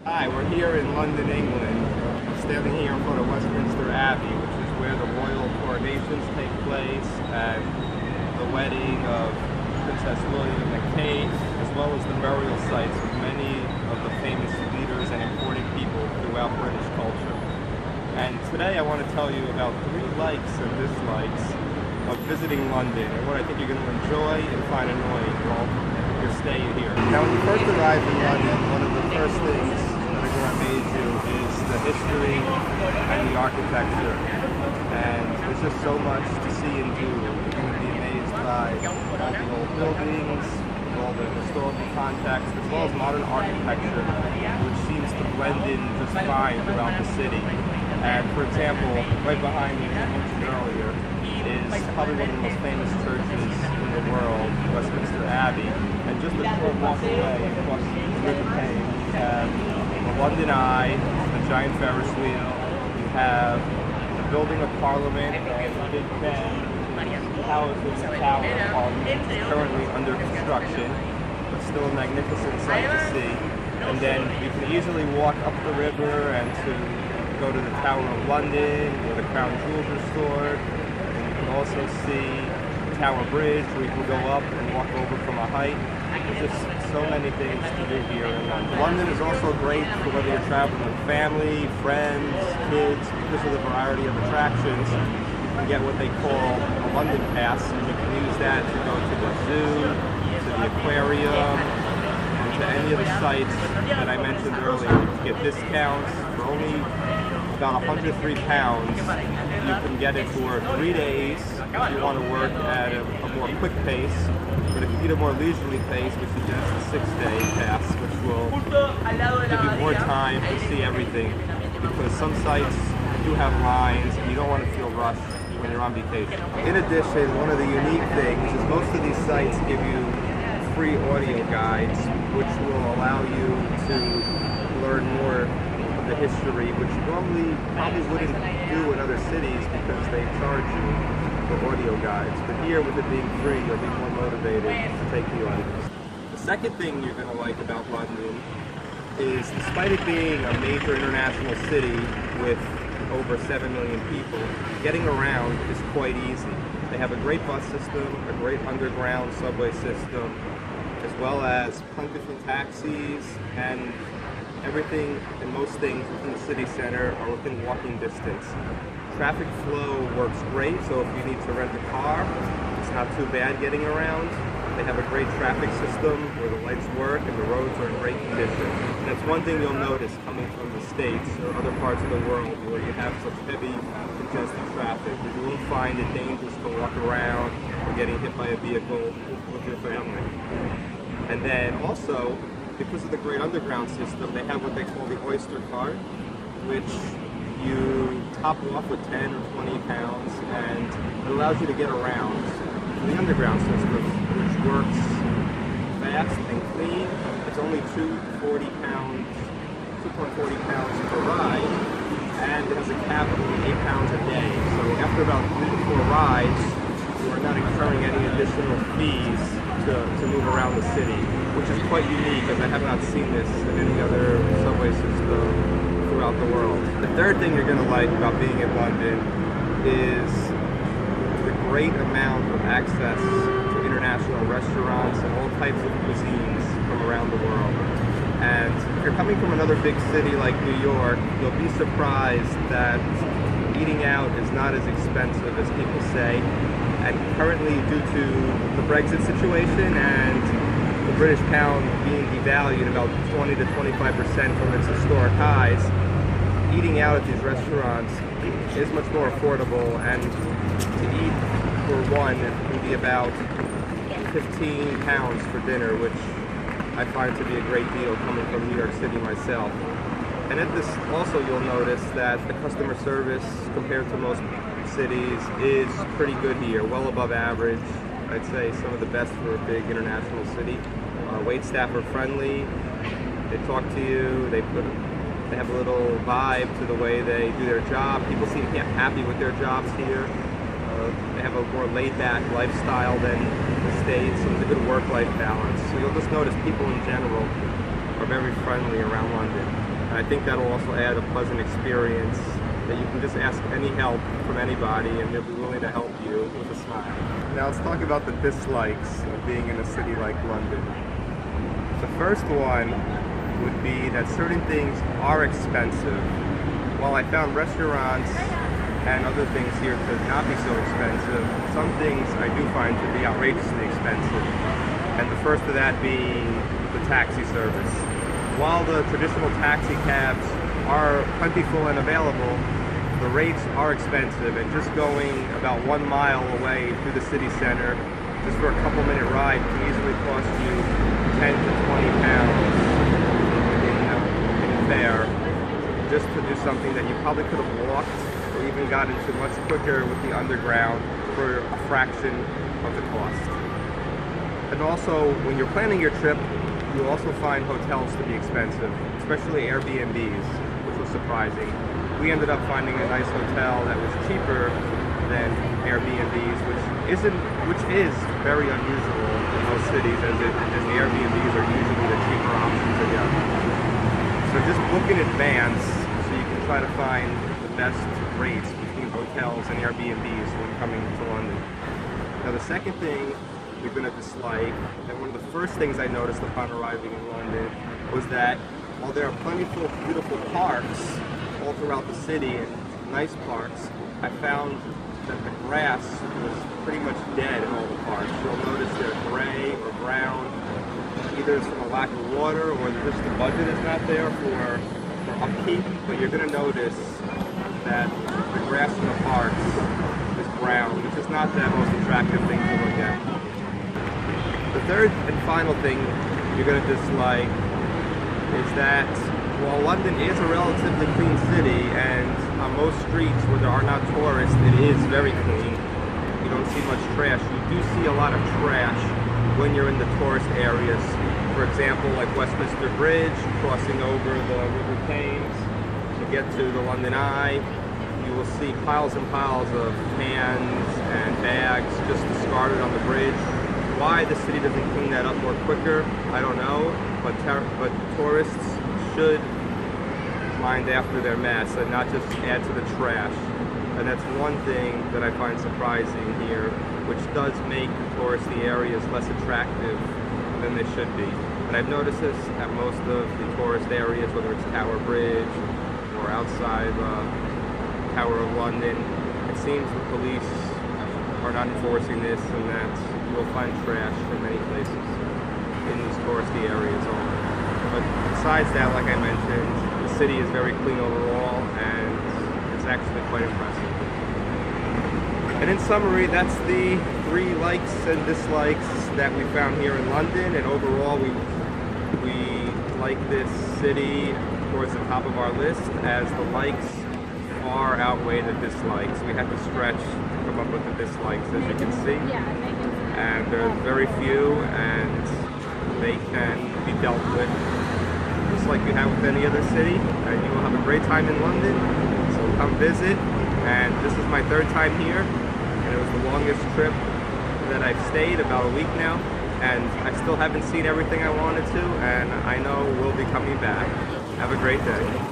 Hi, we're here in London, England, standing here in front of Westminster Abbey, which is where the royal coronations take place and the wedding of Princess William and Kate, as well as the burial sites of many of the famous leaders and important people throughout British culture. And today I want to tell you about 3 likes and dislikes of visiting London and what I think you're going to enjoy and find annoying while you're staying here. Now, when you first arrive in London, one of the first things that are going to amaze you is the history and the architecture. And there's just so much to see and do. You're going to be amazed by all the old buildings, all the historical context, as well as modern architecture, which seems to blend in just fine throughout the city. And for example, right behind me, as I mentioned earlier, is probably one of the most famous churches in the world, Westminster Abbey. And just a short walk away across the River Thames, you have the London Eye, the giant Ferris wheel. You have the building of Parliament, the Big Ben, houses the Tower of Parliament, which is currently under construction, but still a magnificent sight to see. And then you can easily walk up the river and go to the Tower of London, where the Crown Jewels are stored. And you can also see the Tower Bridge, where you can go up and walk over from a height. There's just so many things to do here in London. London is also great for whether you're traveling with family, friends, kids, because of the variety of attractions. You can get what they call a London Pass, and you can use that to go to the zoo, to the aquarium, and to any of the sites that I mentioned earlier. You can get discounts for only about £103. You can get it for 3 days if you want to work at a more quick pace. But if you need a more leisurely pace, we suggest the 6-day pass, which will give you more time to see everything. Because some sites do have lines, and you don't want to feel rushed when you're on vacation. In addition, one of the unique things is most of these sites give you free audio guides, which will allow you to learn more of the history, which you normally probably wouldn't do in other cities because they charge you for audio guides. But here, with it being free, you'll be more motivated to take the audios. The second thing you're going to like about London is, despite it being a major international city with over 7 million people, getting around is quite easy. They have a great bus system, a great underground subway system, as well as plenty of different taxis, and everything and most things within the city center are within walking distance. Traffic flow works great, so if you need to rent a car, it's not too bad getting around. They have a great traffic system where the lights work and the roads are in great condition. And that's one thing you'll notice coming from the States or other parts of the world where you have such heavy, congested traffic. You won't find it dangerous to walk around or getting hit by a vehicle with your family. And then also, because of the great underground system, they have what they call the Oyster cart, which you top off with 10 or 20 pounds, and it allows you to get around the underground system, which works fast and clean. It's only 2.40 pounds per ride, and it has a cap of 8 pounds a day. So after about 3 to 4 rides, you are not incurring any additional fees to move around the city, which is quite unique, as I have not seen this in any other subway system throughout the world. The third thing you're going to like about being in London is the great amount of access to international restaurants and all types of cuisines from around the world. And if you're coming from another big city like New York, you'll be surprised that eating out is not as expensive as people say. And currently, due to the Brexit situation and the British pound being devalued about 20 to 25% from its historic highs, eating out at these restaurants is much more affordable, and to eat for one, it can be about 15 pounds for dinner, which I find to be a great deal coming from New York City myself. And at this also, you'll notice that the customer service compared to most cities is pretty good here, well above average. I'd say some of the best for a big international city. Wait staff are friendly, they talk to you, they have a little vibe to the way they do their job. People seem happy with their jobs here. They have a more laid-back lifestyle than the States, and it's a good work-life balance. So you'll just notice people in general are very friendly around London. And I think that'll also add a pleasant experience that you can just ask any help from anybody and they'll be willing to help you with a smile. Now let's talk about the dislikes of being in a city like London. The first one would be that certain things are expensive. While I found restaurants and other things here to not be so expensive, some things I do find to be outrageously expensive. And the first of that being the taxi service. While the traditional taxi cabs are plentiful and available, the rates are expensive, and just going about 1 mile away through the city center, just for a couple-minute ride, can easily cost you 10 to 20 pounds in fare, just to do something that you probably could have walked or even got into much quicker with the underground for a fraction of the cost. And also, when you're planning your trip, you'll also find hotels to be expensive, especially Airbnbs, which was surprising. We ended up finding a nice hotel that was cheaper than Airbnbs, which is very unusual in most cities, as the Airbnbs are usually the cheaper options to get. So just book in advance so you can try to find the best rates between hotels and Airbnbs when coming to London. Now the second thing you're going to dislike, and one of the first things I noticed upon arriving in London, was that while there are plentiful beautiful parks all throughout the city and nice parks, I found that the grass was pretty much dead in all the parks. You'll notice they're gray or brown. Either it's from a lack of water or just the budget is not there for upkeep, but you're going to notice that the grass in the parks is brown, which is not the most attractive thing to look at. The third and final thing you're going to dislike is that while London is a relatively clean city, and on most streets where there are not tourists, it is very clean. You don't see much trash. You do see a lot of trash when you're in the tourist areas. For example, like Westminster Bridge, crossing over the River Thames to get to the London Eye. You will see piles and piles of cans and bags just discarded on the bridge. Why the city doesn't clean that up more quicker, I don't know, but tourists should mind after their mess and not just add to the trash. And that's one thing that I find surprising here, which does make touristy areas less attractive than they should be. And I've noticed this at most of the tourist areas, whether it's Tower Bridge or outside Tower of London. It seems the police are not enforcing this, and that you will find trash in many places in these touristy areas only. But besides that, like I mentioned, the city is very clean overall, and it's actually quite impressive. And in summary, that's the 3 likes and dislikes that we found here in London, and overall we like this city towards the top of our list, as the likes far outweigh the dislikes. We had to stretch to come up with the dislikes, as you can see. And there are very few, and they can be dealt with just like you have with any other city, and you will have a great time in London. So come visit, and this is my 3rd time here, and it was the longest trip that I've stayed, about a week now, and I still haven't seen everything I wanted to, and I know we'll be coming back. Have a great day.